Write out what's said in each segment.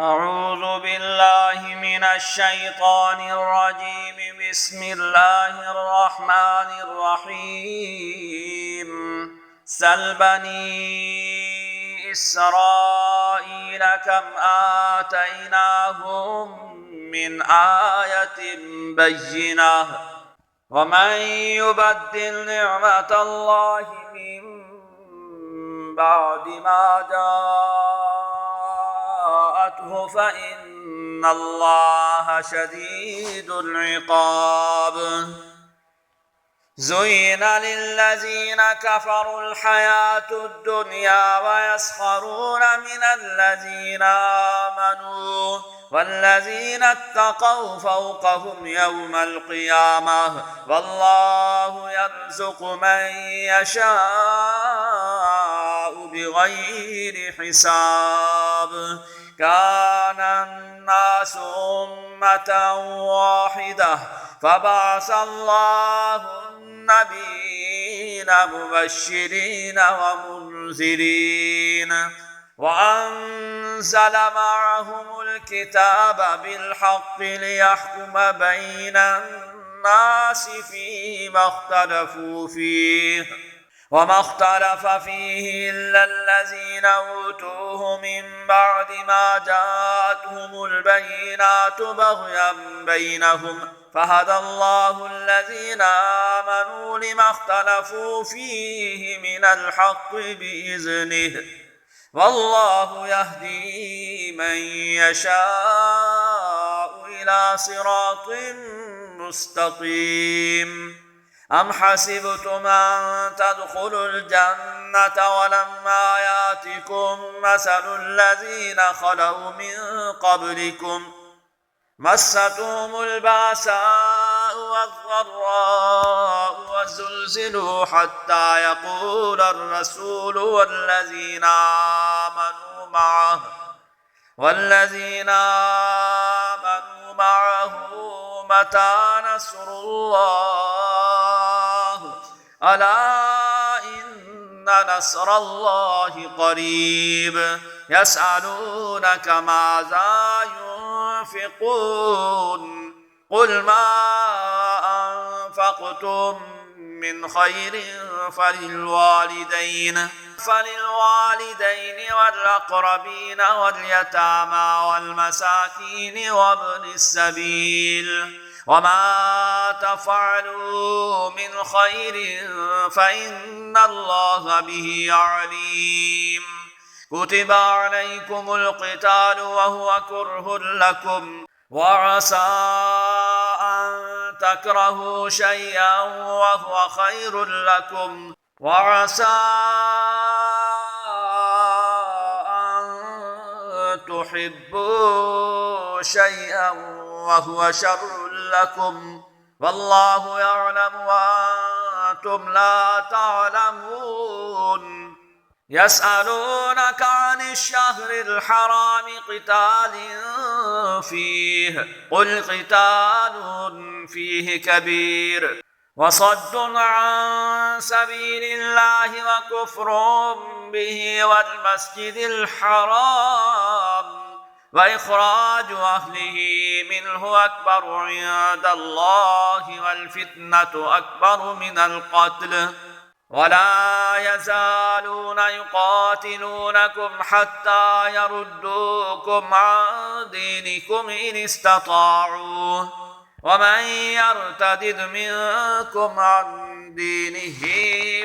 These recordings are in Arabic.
أعوذ بالله من الشيطان الرجيم. بسم الله الرحمن الرحيم. سل بني إسرائيل كم آتيناهم من آية بينة ومن يبدل نعمة الله من بعد ما جاءته فإن الله شديد العقاب. زين للذين كفروا الحياة الدنيا ويسخرون من الذين آمنوا والذين اتقوا فوقهم يوم القيامة والله يرزق من يشاء بغير حساب. كان الناس أمة واحدة فبعث الله النبيين مبشرين ومنذرين وأنزل معهم الكتاب بالحق ليحكم بين الناس فيما اختلفوا فيه وما اختلف فيه إلا الذين أوتوه من بعد ما جاءتهم البينات بغيا بينهم فهدى الله الذين آمنوا لما اختلفوا فيه من الحق بإذنه والله يهدي من يشاء إلى صراط مستقيم. أم حسبتم أن تدخلوا الجنة ولما يأتكم مثل الذين خلوا من قبلكم مستهم البأساء والضراء وزلزلوا حتى يقول الرسول والذين آمنوا معه متى نصر الله ألا إن نصر الله قريب. يسألونك ماذا ينفقون قل ما أنفقتم من خير فللوالدين والأقربين واليتامى والمساكين وابن السبيل وما تفعلوا من خير فإن الله به عليم. كتب عليكم القتال وهو كره لكم وعسى أن تكرهوا شيئا وهو خير لكم وعسى أن تحبوا شيئا وهو شر لكم والله يعلم وأنتم لا تعلمون. يسألونك عن الشهر الحرام قتال فيه قل قتال فيه كبير وصد عن سبيل الله وكفر به والمسجد الحرام وإخراج أهله منه أكبر عند الله والفتنة أكبر من القتل ولا يزالون يقاتلونكم حتى يردوكم عن دينكم إن استطاعوا ومن يرتد منكم عن دينه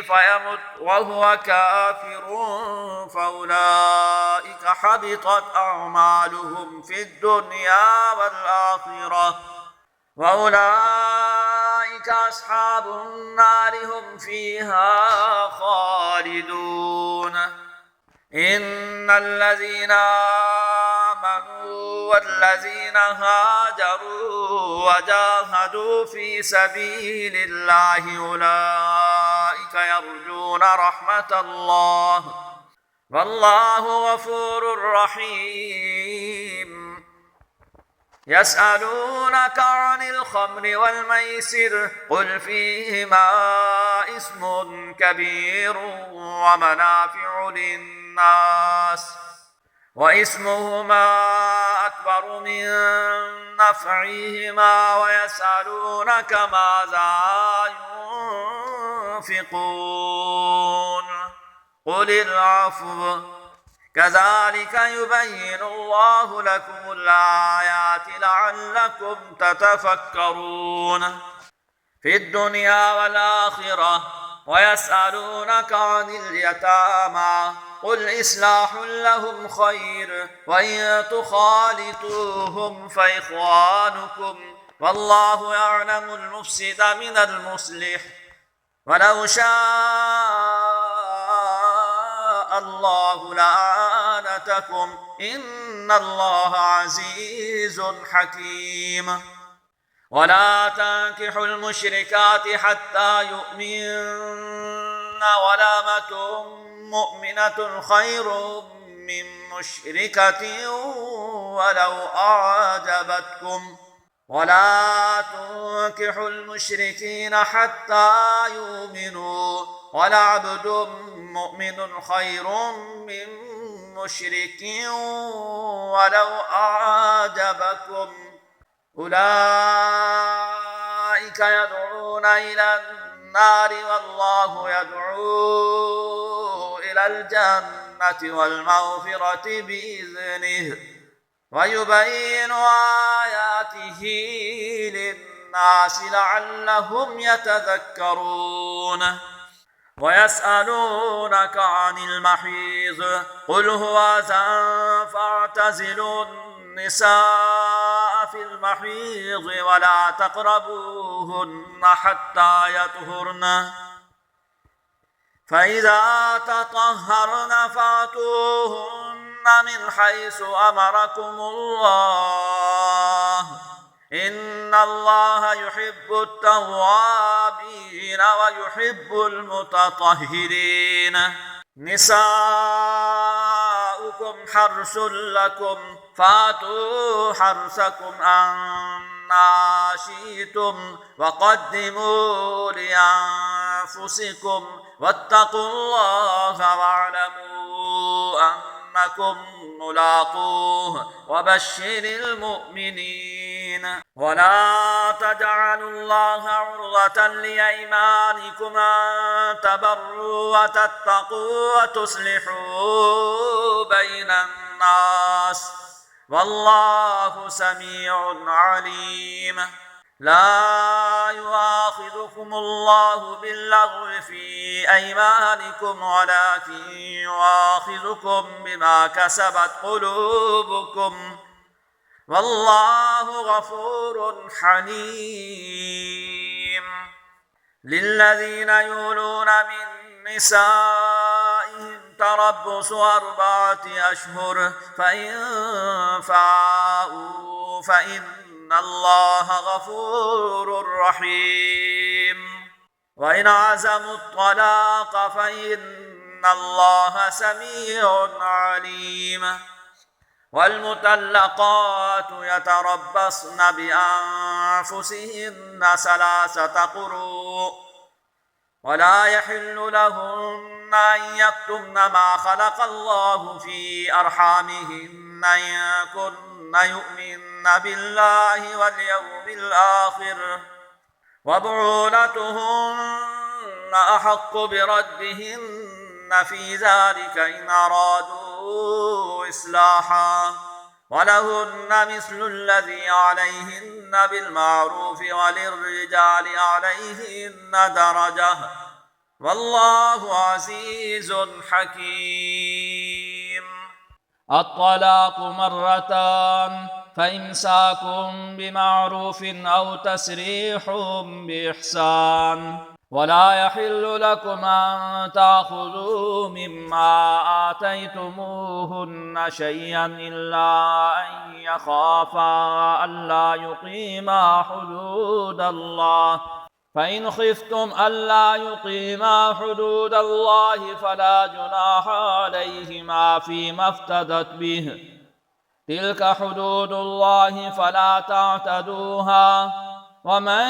فيمت وهو كافر فأولئك حبطت أعمالهم في الدنيا والآخرة وأولئك أصحاب النار هم فيها خالدون. إن الذين آمنوا والذين هاجروا وجاهدوا في سبيل الله أولئك يرجون رحمة الله والله غفور رحيم. يسألونك عن الخمر والميسر قل فيهما اسم كبير ومنافع للناس واسمهما أكبر من نفعهما ويسألونك ماذا ينفقون قل العفو كذلك يبين الله لكم الآيات لعلكم تتفكرون في الدنيا والآخرة ويسألونك عن اليتامى قل إصلاح لهم خير وإن تخالطوهم فإخوانكم والله يعلم المفسد من المصلح ولو شاء الله لأعنتكم إن الله عزيز حكيم ولا تنكحوا المشركات حتى يؤمن ولأمة مؤمنة خير من مشركة ولو أعجبتكم ولا تنكحوا المشركين حتى يؤمنوا ولعبد مؤمن خير من مشرك ولو أعجبكم أولئك يدعون إلى النار والله يدعو إلى الجنة والمغفرة بإذنه ويبين آياته للناس لعلهم يتذكرون ويسألونك عن المحيض قل هو أذى فاعتزلوا النساء في المحيض ولا تقربوهن حتى يطهرن فإذا تطهرن فأتوهن من حيث أمركم الله إن الله يحب التوابين ويحب المتطهرين نساؤكم حرث لكم فأتوا حرثكم أنّا شئتم وقدموا لأنفسكم واتقوا الله واعلموا أنكم ملاقوه وبشر المؤمنين ولا تجعلوا الله عرضة لأيمانكم أن تبروا وتتقوا وتصلحوا بين الناس والله سميع عليم لا يؤاخذكم الله باللغو في أيمانكم ولكن يؤاخذكم بما كسبت قلوبكم والله غفور حليم للذين يولون من نسائهم تربص 4 أشهر فإن فاءوا فإن الله غفور رحيم وإن عزموا الطلاق فإن الله سميع عليم والمطلقات يتربصن بأنفسهن 3 قروء ولا يحل لهن أن يكتمن ما خلق الله في أرحامهن إن كن يؤمن بالله واليوم الآخر وبعولتهن أحق بردهن في ذلك إن أرادوا إصلاحا ولهن مثل الذي عليهن بالمعروف وللرجال عليهن درجة والله عزيز حكيم الطلاق 2 فإمساك بمعروف أو تسريح بإحسان ولا يحل لكم أن تأخذوا مما آتيتموهن شيئا إلا أن يخافا ألا يقيما حدود الله فإن خفتم ألا يقيما حدود الله فلا جناح عليهما فيما افتدت به تلك حدود الله فلا تعتدوها ومن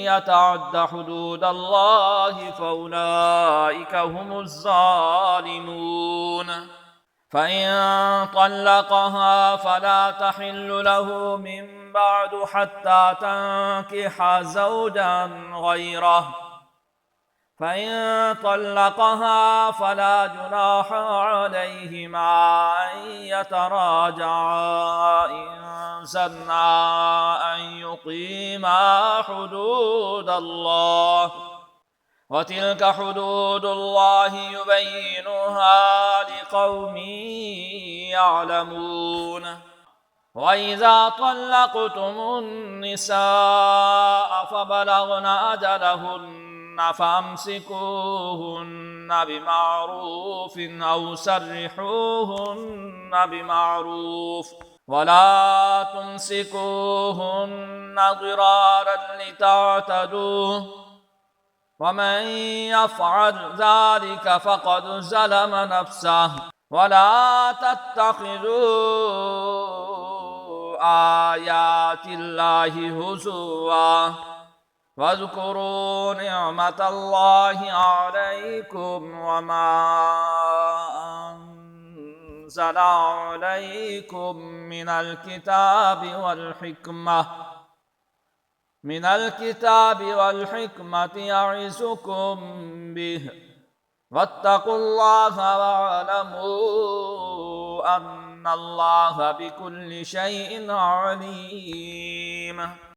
يتعد حدود الله فأولئك هم الظالمون فإن طلقها فلا تحل له من بعد حتى تنكح زوجا غيره. فإن طلقها فلا جناح عليهما أن يتراجعا إن سنا أن يقيما حدود الله، وتلك حدود الله يبينها لقوم يعلمون. وإذا طلقتم النساء فبلغن أجلهن فأمسكوهن بمعروف أو سرحوهن بمعروف، ولا تمسكوهن ضرارا لتعتدوا، ومن يفعل ذلك فقد ظلم نفسه. ولا تتخذوا آيات الله هزوا، واذكروا نعمة الله عليكم وما أنزل عليكم من الكتاب والحكمة يعظكم به، واتقوا الله واعلموا أن الله بكل شيء عليم.